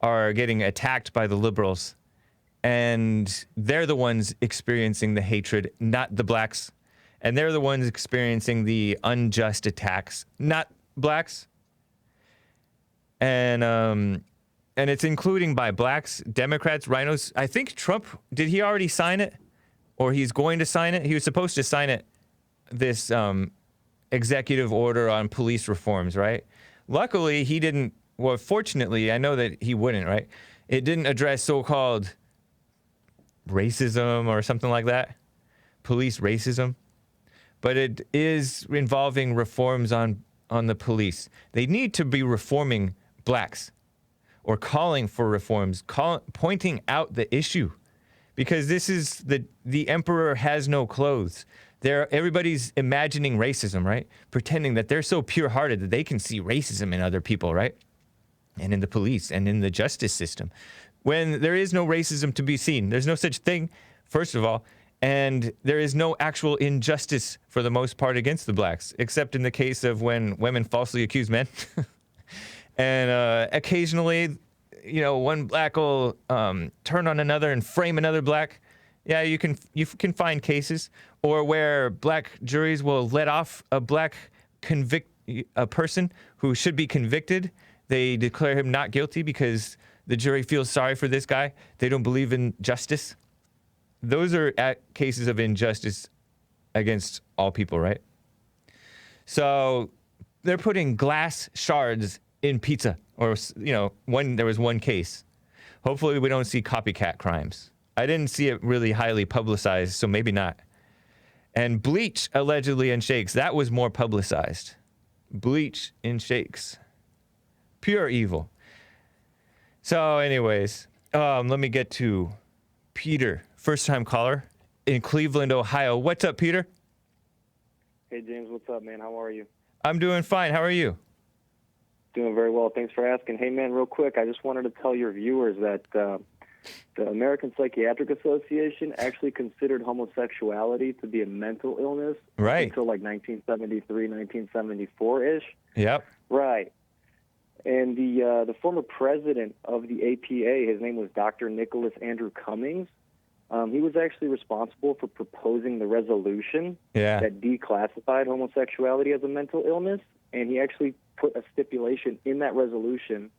are getting attacked by the liberals, and they're the ones experiencing the hatred, not the blacks. And they're the ones experiencing the unjust attacks, not blacks. And it's including by blacks, Democrats, rhinos. I think Trump, did he already sign it? Or he's going to sign it? He was supposed to sign it, this executive order on police reforms, right? Luckily, he didn't. Well, fortunately, I know that he wouldn't, right? It didn't address so-called racism or something like that, police racism. But it is involving reforms on the police. They need to be reforming blacks or calling for reforms, pointing out the issue. Because this is the emperor has no clothes. Everybody's imagining racism, right? Pretending that they're so pure-hearted that they can see racism in other people, right? And in the police and in the justice system. When there is no racism to be seen. There's no such thing, first of all. And there is no actual injustice for the most part against the blacks, except in the case of when women falsely accuse men. And occasionally, one black will turn on another and frame another black. Yeah, you can find cases, or where black juries will let off a black a person who should be convicted. They declare him not guilty because the jury feels sorry for this guy. They don't believe in justice. Those are cases of injustice against all people, right? So they're putting glass shards in pizza, or there was one case. Hopefully we don't see copycat crimes. I didn't see it really highly publicized, so maybe not. And Bleach allegedly in shakes, that was more publicized. Bleach in shakes. Pure evil. So anyways, let me get to Peter, first-time caller in Cleveland, Ohio. What's up, Peter? Hey, James, what's up, man? How are you? I'm doing fine. How are you? Doing very well. Thanks for asking. Hey, man, real quick, I just wanted to tell your viewers that the American Psychiatric Association actually considered homosexuality to be a mental illness until like 1973, 1974-ish. Yep. Right. And the former president of the APA, his name was Dr. Nicholas Andrew Cummings. He was actually responsible for proposing the resolution that declassified homosexuality as a mental illness, and he actually put a stipulation in that resolution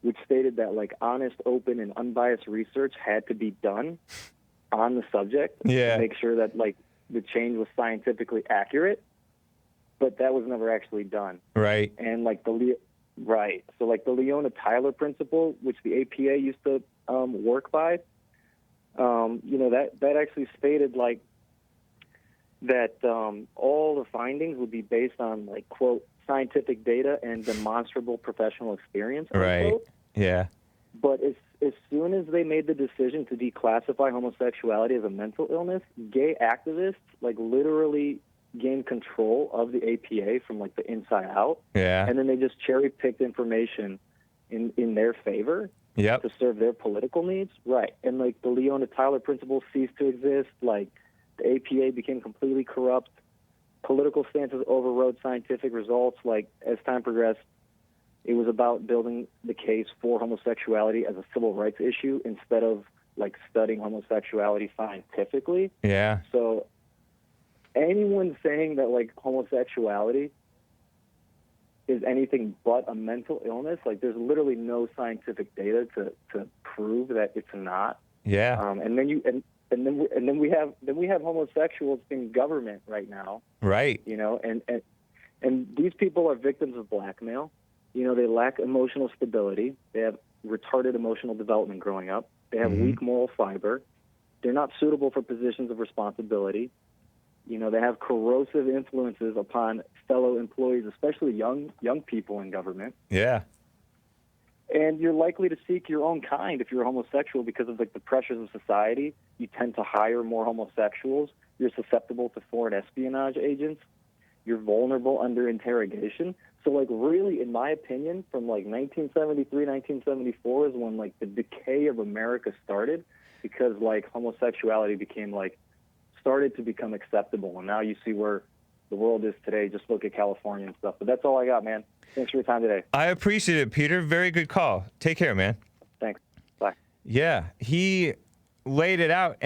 which stated that like honest, open, and unbiased research had to be done on the subject to make sure that like the change was scientifically accurate, but that was never actually done. Right. And like so like the Leona Tyler principle, which the APA used to work by, that actually stated like that all the findings would be based on like quote scientific data and demonstrable professional experience. Right. Unquote. Yeah. But as soon as they made the decision to declassify homosexuality as a mental illness, gay activists like literally gained control of the APA from like the inside out. Yeah. And then they just cherry picked information in their favor. Yep. To serve their political needs. Right. And like the Leona Tyler principle ceased to exist. Like the APA became completely corrupt. Political stances overrode scientific results. Like as time progressed, it was about building the case for homosexuality as a civil rights issue instead of like studying homosexuality scientifically. Yeah. So anyone saying that like homosexuality is anything but a mental illness, like there's literally no scientific data to prove that it's not. Yeah. And then we have homosexuals in government right now. Right. And these people are victims of blackmail. They lack emotional stability. They have retarded emotional development growing up. They have weak moral fiber. They're not suitable for positions of responsibility. They have corrosive influences upon fellow employees, especially young people in government. Yeah. And you're likely to seek your own kind if you're a homosexual because of like the pressures of society. You tend to hire more homosexuals. You're susceptible to foreign espionage agents. You're vulnerable under interrogation. So like really, in my opinion, from like 1973, 1974 is when like the decay of America started, because like homosexuality started to become acceptable. And now you see where the world is today. Just look at California and stuff. But that's all I got, man. Thanks for your time today. I appreciate it, Peter. Very good call. Take care, man. Thanks. Bye. Yeah, he laid it out,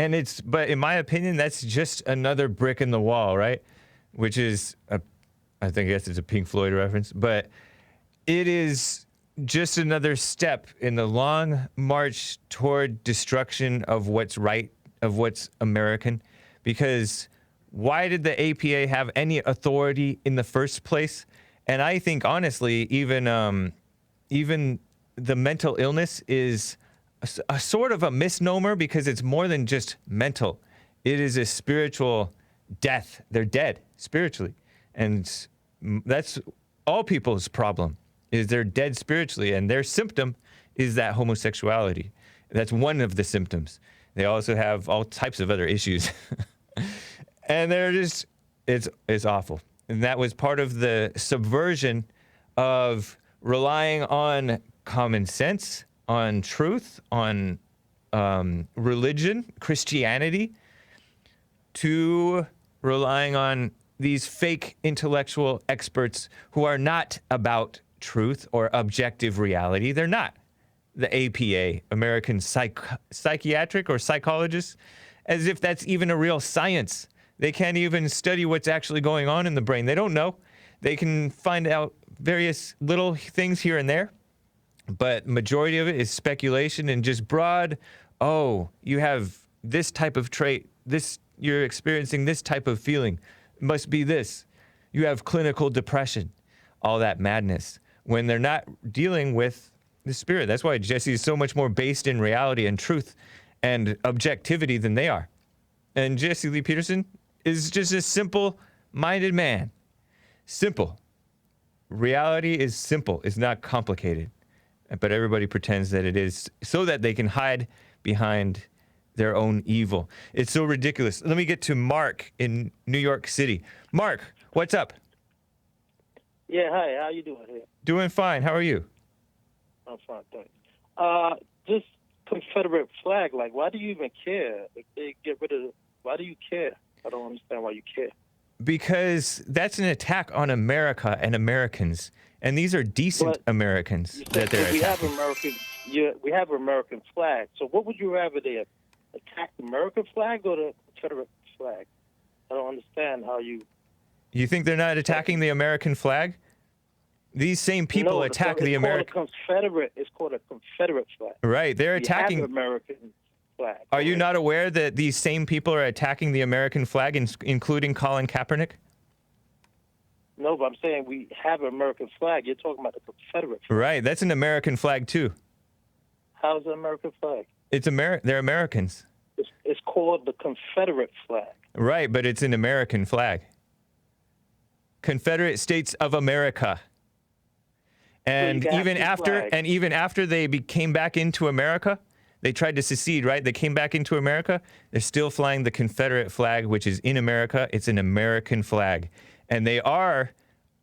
but in my opinion, that's just another brick in the wall, right? Which is, I guess it's a Pink Floyd reference, but it is just another step in the long march toward destruction of what's right, of what's American. Because why did the APA have any authority in the first place? And I think, honestly, even the mental illness is a sort of a misnomer, because it's more than just mental. It is a spiritual death. They're dead spiritually. And that's all people's problem, is they're dead spiritually. And their symptom is that homosexuality. That's one of the symptoms. They also have all types of other issues. And they're just, it's awful. And that was part of the subversion of relying on common sense, on truth, on religion, Christianity, to relying on these fake intellectual experts who are not about truth or objective reality. They're not. The APA, American Psychiatric or Psychologists, as if that's even a real science. They can't even study what's actually going on in the brain. They don't know. They can find out various little things here and there, but majority of it is speculation and just broad, oh, you have this type of trait, you're experiencing this type of feeling. It must be this. You have clinical depression. All that madness. When they're not dealing with the spirit. That's why Jesse is so much more based in reality and truth and objectivity than they are. And Jesse Lee Peterson is just a simple-minded man. Simple. Reality is simple. It's not complicated. But everybody pretends that it is so that they can hide behind their own evil. It's so ridiculous. Let me get to Mark in New York City. Mark, what's up? Yeah, hi. How you doing here? Doing fine. How are you? I'm fine, thanks. This Confederate flag, like, why do you even care? If they get rid of it, why do you care? I don't understand why you care. Because that's an attack on America and Americans. And these are decent Americans that they're attacking. We have American flag. So what would you rather they attack the American flag or the Confederate flag? I don't understand how you... You think they're not attacking the American flag? These same people attack the American... It's called a Confederate flag. Right, they're attacking... We have American flag. Are you not aware that these same people are attacking the American flag, including Colin Kaepernick? No, but I'm saying we have an American flag. You're talking about the Confederate flag. Right, that's an American flag too. How's it an American flag? They're Americans. It's called the Confederate flag. Right, but it's an American flag. Confederate States of America. And even after they came back into America, they tried to secede, right? They came back into America. They're still flying the Confederate flag, which is in America. It's an American flag. And they are,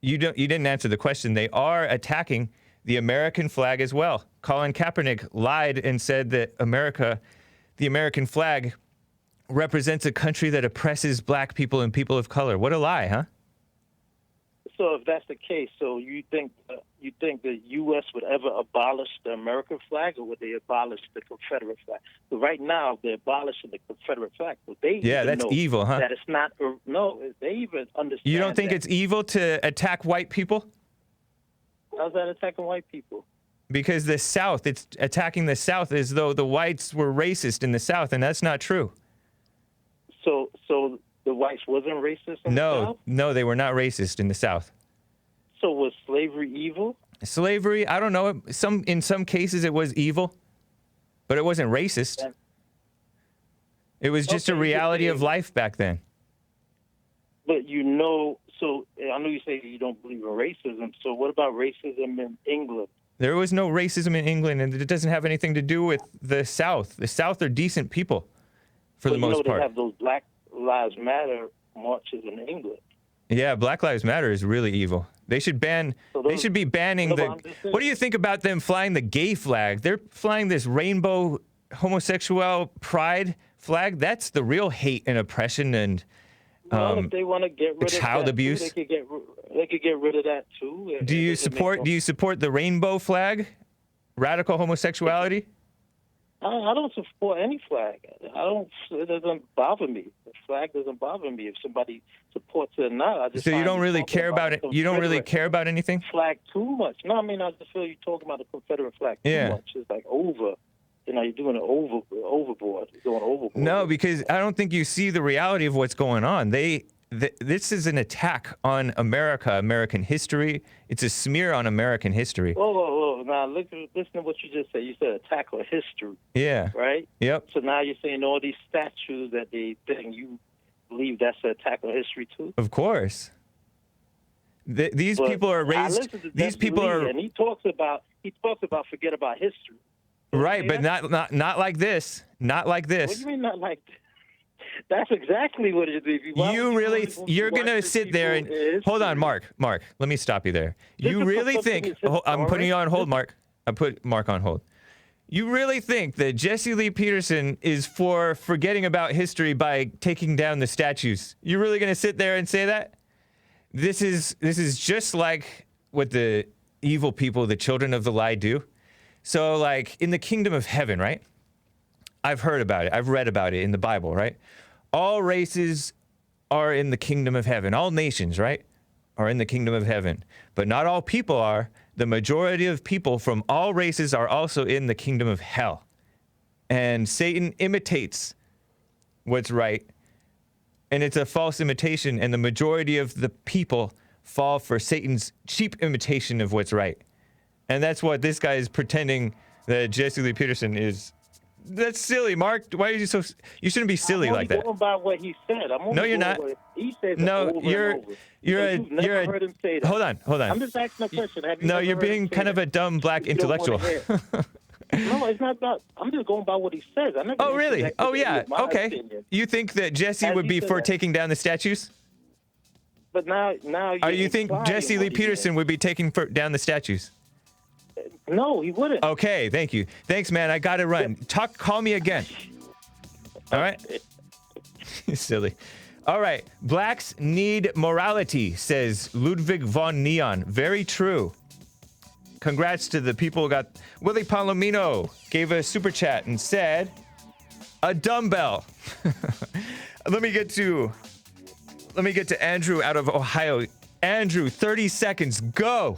you didn't answer the question, they are attacking the American flag as well. Colin Kaepernick lied and said that the American flag represents a country that oppresses black people and people of color. What a lie, huh? So if that's the case, so you think the U.S. would ever abolish the American flag, or would they abolish the Confederate flag? So right now they're abolishing the Confederate flag. But they that's evil, huh? That it's not. No, they even understand. You don't think it's evil to attack white people? How's that attacking white people? Because the South, it's attacking the South as though the whites were racist in the South, and that's not true. So the whites wasn't racist in the South? No, they were not racist in the South. So was slavery evil? Slavery, I don't know. In some cases it was evil, but it wasn't racist. Yeah. It was just a reality of life back then. But so I know you say you don't believe in racism. So what about racism in England? There was no racism in England, and it doesn't have anything to do with the South. The South are decent people, for the most part. They have those Black Lives Matter marches in England. Yeah, Black Lives Matter is really evil. They should they should be banning what do you think about them flying the gay flag? They're flying this rainbow homosexual pride flag. That's the real hate and oppression and if they want to get rid of child abuse. They could get rid of that too. Do you support the rainbow flag? Radical homosexuality? I don't support any flag. It doesn't bother me. The flag doesn't bother me if somebody supports it or not. So you don't really care about it? You don't really care about anything? Flag too much. No, I mean, I just feel you're talking about the Confederate flag too much. It's like over. You're doing it overboard. You're going overboard. No, because I don't think you see the reality of what's going on. This is an attack on America, American history. It's a smear on American history. Whoa. Now, listen to what you just said. You said attack on history. Yeah. Right? Yep. So now you're saying all these statues that they think you believe that's an attack on history too? Of course. These people are raised. These people are. And he talks about forget about history. Right, but not like this. Not like this. What do you mean not like this? That's exactly what it is. You're going to sit there and hold on, Mark, let me stop you there. You really think I'm putting you on hold, Mark. I put Mark on hold. You really think that Jesse Lee Peterson is for forgetting about history by taking down the statues? You're really going to sit there and say that? This is just like what the evil people, the children of the light, do. So, like, in the kingdom of heaven, right? I've heard about it. I've read about it in the Bible, right? All races are in the kingdom of heaven. All nations, right, are in the kingdom of heaven. But not all people are. The majority of people from all races are also in the kingdom of hell. And Satan imitates what's right. And it's a false imitation. And the majority of the people fall for Satan's cheap imitation of what's right. And that's what this guy is pretending that Jesse Lee Peterson is. That's silly, Mark. Why are you so? You shouldn't be silly like that. I'm only going by what he said. No, you're not. He says no, over you're. and over. You're So you've never heard him say that. Hold on. I'm just asking a question. Have you no, never you're heard being him say kind of that? a dumb black You don't wanna intellectual. hear. No, it's not that. I'm just going by what he says. I'm not Oh, gonna really? interject Oh, with yeah. my Okay. opinion. You think that Jesse As would he be said for that. taking down the statues? But now You think implying Jesse what Lee he Peterson would be taking down the statues? did. No, he wouldn't. Okay, thank you. Thanks, man. I gotta run. Call me again. All right. Silly. All right. Blacks need morality, says Ludwig von Neon. Very true. Congrats to the people who got. Willie Palomino gave a super chat and said, a dumbbell. Let me get to Andrew out of Ohio. Andrew, 30 seconds. Go.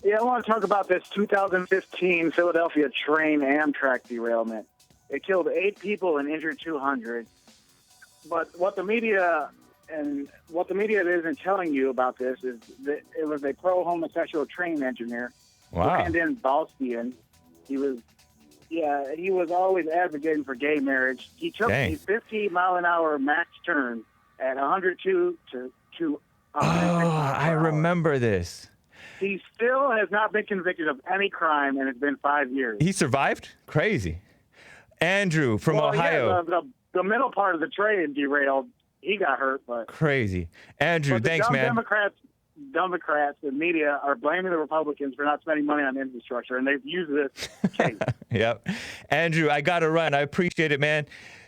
Yeah, I want to talk about this 2015 Philadelphia train Amtrak derailment. It killed 8 people and injured 200. But what the media isn't telling you about this is that it was a pro-homosexual train engineer. Wow. Brandon Balstian. He was always advocating for gay marriage. He took a 50-mile-an-hour max turn at 102 to I remember this. He still has not been convicted of any crime, and it's been 5 years. He survived? Crazy. Andrew from Ohio. Yeah, the middle part of the train derailed. He got hurt, but Crazy. Andrew, thanks, man. Democrats and media are blaming the Republicans for not spending money on infrastructure, and they've used this case. Yep. Andrew, I gotta run. I appreciate it, man.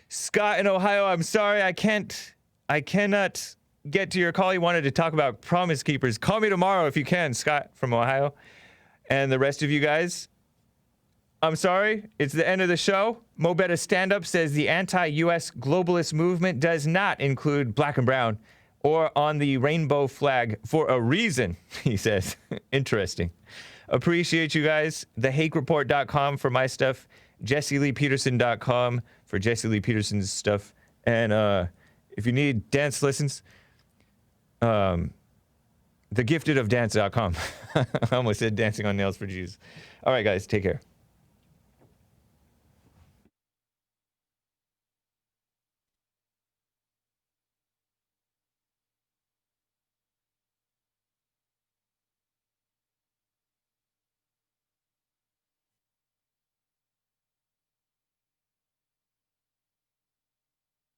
Scott in Ohio, I'm sorry. I cannot get to your call. You wanted to talk about Promise Keepers. Call me tomorrow if you can, Scott from Ohio. And the rest of you guys, I'm sorry. It's the end of the show. Mo Betta Stand Up says the anti-U.S. globalist movement does not include black and brown or on the rainbow flag for a reason, he says. Interesting. Appreciate you guys. TheHakeReport.com for my stuff. JesseLeePeterson.com for Jesse Lee Peterson's stuff. And if you need dance lessons, thegiftedofdance.com. I almost said dancing on nails for Jesus. All right, guys, take care.